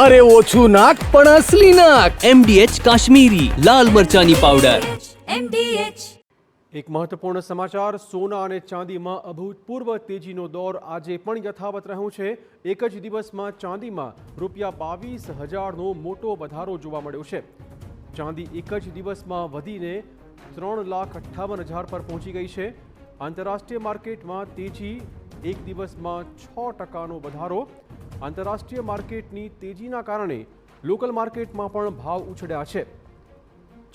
અરે ઓછું નાક પણ અસલી નાક. MDH કાશ્મીરી લાલ મરચાની પાવડર. MDH. એક મહત્વપૂર્ણ સમાચાર, સોના અને ચાંદીમાં અભૂતપૂર્વ તેજીનો દોર આજે પણ યથાવત રહ્યો છે. એક જ દિવસમાં ચાંદીમાં ₹22,000નો મોટો વધારો જોવા મળ્યો છે. ચાંદી એક જ દિવસમાં વધીને 3,58,000 પર પહોંચી ગઈ છે. આંતરરાષ્ટ્રીય માર્કેટમાં તેજી, એક દિવસમાં 6%નો વધારો. આંતરરાષ્ટ્રીય માર્કેટની તેજીના કારણે લોકલ માર્કેટમાં પણ ભાવ ઉછળ્યા છે.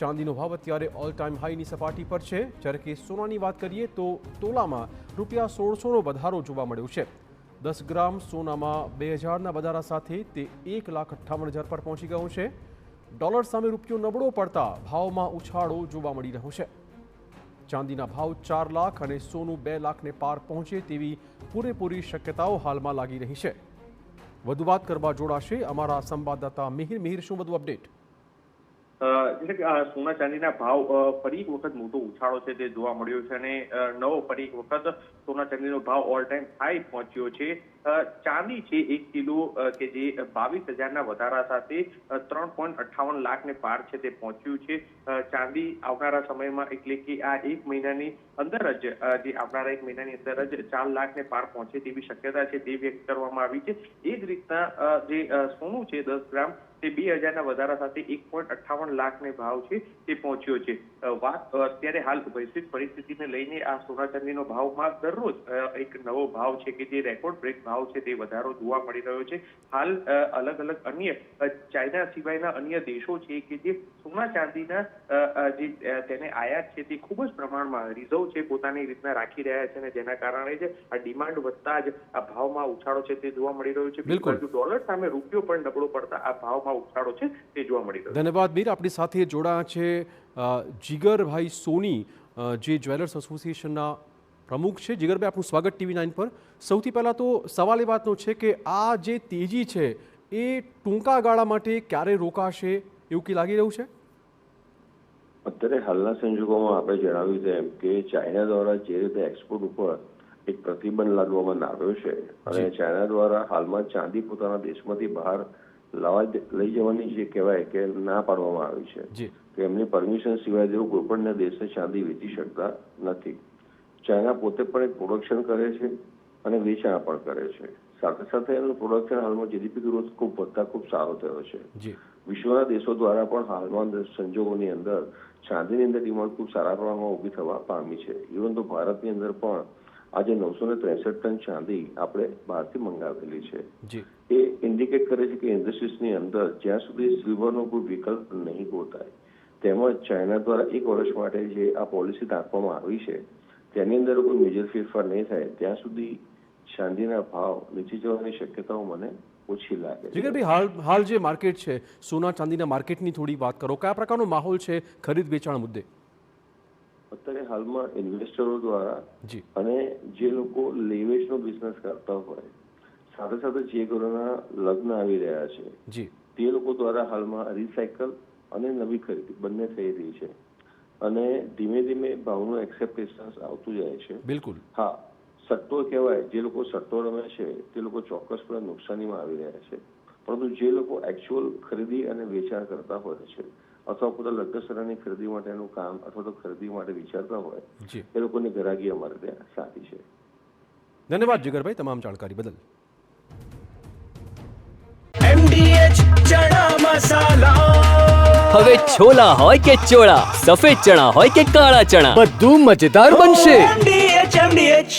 ચાંદીનો ભાવ અત્યારે ઓલ ટાઈમ હાઈની સપાટી પર છે, જ્યારે કે સોનાની વાત કરીએ તો તોલામાં ₹1,600નો વધારો જોવા મળ્યો છે. 10 ગ્રામ સોનામાં 2,000ના વધારા સાથે તે 1,58,000 પર પહોંચી ગયો છે. ડોલર સામે રૂપિયો નબળો પડતા ભાવમાં ઉછાળો જોવા મળી રહ્યો છે. ચાંદીના ભાવ 4 લાખ અને સોનું 2 લાખને પાર પહોંચે તેવી પૂરેપૂરી શક્યતાઓ હાલમાં લાગી રહી છે. વધુ વાત કરવા જોડાશે અમારા સંવાદદાતા મિહિર. શું વધુ અપડેટ? એટલે કે સોના ચાંદીના ભાવ ફરી એક વખત મોટો ઉછાળો છે તે જોવા મળ્યો છે અને નવો ફરી એક વખત સોના ચાંદીનો ભાવ ઓલ ટાઈમ હાઈ પહોંચ્યો છે. ચાંદી છે 1 કિલો કે જે 22,000ના વધારા સાથે 3.58 લાખને પાર છે તે પહોંચ્યું છે. ચાંદી આવનારા સમયમાં એટલે કે આ એક મહિનાની અંદર જ આવનારા એક મહિનાની અંદર જ 4 લાખને પાર પહોંચે તેવી શક્યતા છે તે વ્યક્ત કરવામાં આવી છે. એ જ રીતના જે સોનું છે 10 ગ્રામ તે 2,000ના વધારા સાથે 1.58 લાખને ભાવ છે તે પહોંચ્યો છે. વાત અત્યારે હાલ વૈશ્વિક પરિસ્થિતિને લઈને આ સોના ચાંદીનો ભાવમાં દરરોજ એક નવો ભાવ છે કે જે રેકોર્ડ બ્રેક ભાવ છે તે વધારો જોવા મળી રહ્યો છે. હાલ અલગ અલગ અન્ય ચાઇના સિવાયના અન્ય દેશો છે કે જે સોના ચાંદીના જે તેને આયાત છે તે ખૂબ જ પ્રમાણમાં રિઝર્વ છે પોતાની રીતના રાખી રહ્યા છે અને જેના કારણે જ આ ડિમાન્ડ વધતા જ આ ભાવમાં ઉછાળો છે તે જોવા મળી રહ્યો છે. બિલકુલ, ડોલર સામે રૂપિયો પણ નબળો પડતા આ ભાવમાં ઉછાળો છે તે જોવા મળી રહ્યો છે. ધન્યવાદ મીર. આપણી સાથે જોડાયા છે જીગરભાઈ સોની, જે જ્વેલર્સ એસોસિએશનના પ્રમુખ છે. જીગરભાઈ, આપનું સ્વાગત TV9 પર. સૌથી પહેલાં તો સવાલ એ વાતનો છે કે આ જે તેજી છે એ ટૂંકા ગાળા માટે ક્યારે રોકાશે એવું કે લાગી રહ્યું છે? અત્યારે હાલના સંજોગોમાં આપણે જણાવ્યું તેમ કે ચાઇના દ્વારા જે રીતે એક્સપોર્ટ ઉપર એક પ્રતિબંધ લાદવામાં આવ્યો છે અને ચાઇના દ્વારા હાલમાં ચાંદી પોતાના દેશમાંથી બહાર લઈ જવાની જે કહેવાય કે ના પાડવામાં આવી છે કે એમની પરમિશન સિવાય તેઓ કોઈ પણ દેશને ચાંદી વેચી શકતા નથી. ચાઇના પોતે પણ એક પ્રોડક્શન કરે છે અને વેચાણ પણ કરે છે. સાથે સાથે એનું પ્રોડક્શન હાલમાં GDP ગ્રોથ ખૂબ વધતા ખૂબ સારો થયો છે. વિશ્વના દેશો દ્વારા પણ હાલમાં સંજોગોની અંદર ચાંદીની અંદર ડિમાન્ડ ખૂબ સારા પ્રમાણમાં ઊભી થવા પામી છે. ઇવન તો ભારતની અંદર પણ આજે 963 ટન ચાંદી આપણે બહારથી મંગાવેલી છે. એ ઇન્ડિકેટ કરે છે કે ઇન્ડસ્ટ્રીઝની અંદર જ્યાં સુધી સિલ્વરનો કોઈ વિકલ્પ નહીં ગોતાય, તેમજ ચાઇના દ્વારા 1 વર્ષ માટે જે આ પોલિસી નાખવામાં આવી છે તેની અંદર કોઈ મેજર ફેરફાર નહીં થાય ત્યાં સુધી ચાંદીના ભાવ નીચે જવાની શક્યતાઓ મને ઓછી લાગે છે. જીગરભાઈ, હાલ જે માર્કેટ છે સોના ચાંદીના માર્કેટની થોડી વાત કરો. કયા પ્રકારનો માહોલ છે ખરીદ વેચાણ મુદ્દે? અત્યારે હાલમાં ઇન્વેસ્ટરો દ્વારા અને જે લોકો લેવેજનો બિઝનેસ કરતા હોય, સાથે સાથે જે ઘરોના લગ્ન આવી રહ્યા છે તે લોકો દ્વારા હાલમાં રિસાયકલ અને નવી ખરીદી બંને થઈ રહી છે અને ધીમે ધીમે ભાવનું એક્સેપ્ટેશન આવતું જાય છે. બિલકુલ. હા, સટ્ટો કહેવાય, જે લોકો સટ્ટો રમે છે તે લોકો ચોક્કસપણે નુકસાનીમાં આવી રહ્યા છે. પરંતુ જે લોકો એકચ્યુઅલ ખરીદી અને વેચાણ કરતા હોય છે અથવા પોતાના લગ્નસરાની ખરીદી માટેનું કામ અથવા તો ખરીદી માટે વિચારતા હોય એ લોકોની ગ્રાહકી અમારે ત્યાં સારી છે. ધન્યવાદ જીગરભાઈ તમામ જાણકારી બદલ. MDH ચણા મસાલા. હવે છોલા હોય કે ચોળા, સફેદ ચણા હોય કે કાળા ચણા, બધું મજેદાર બનશે. MDH.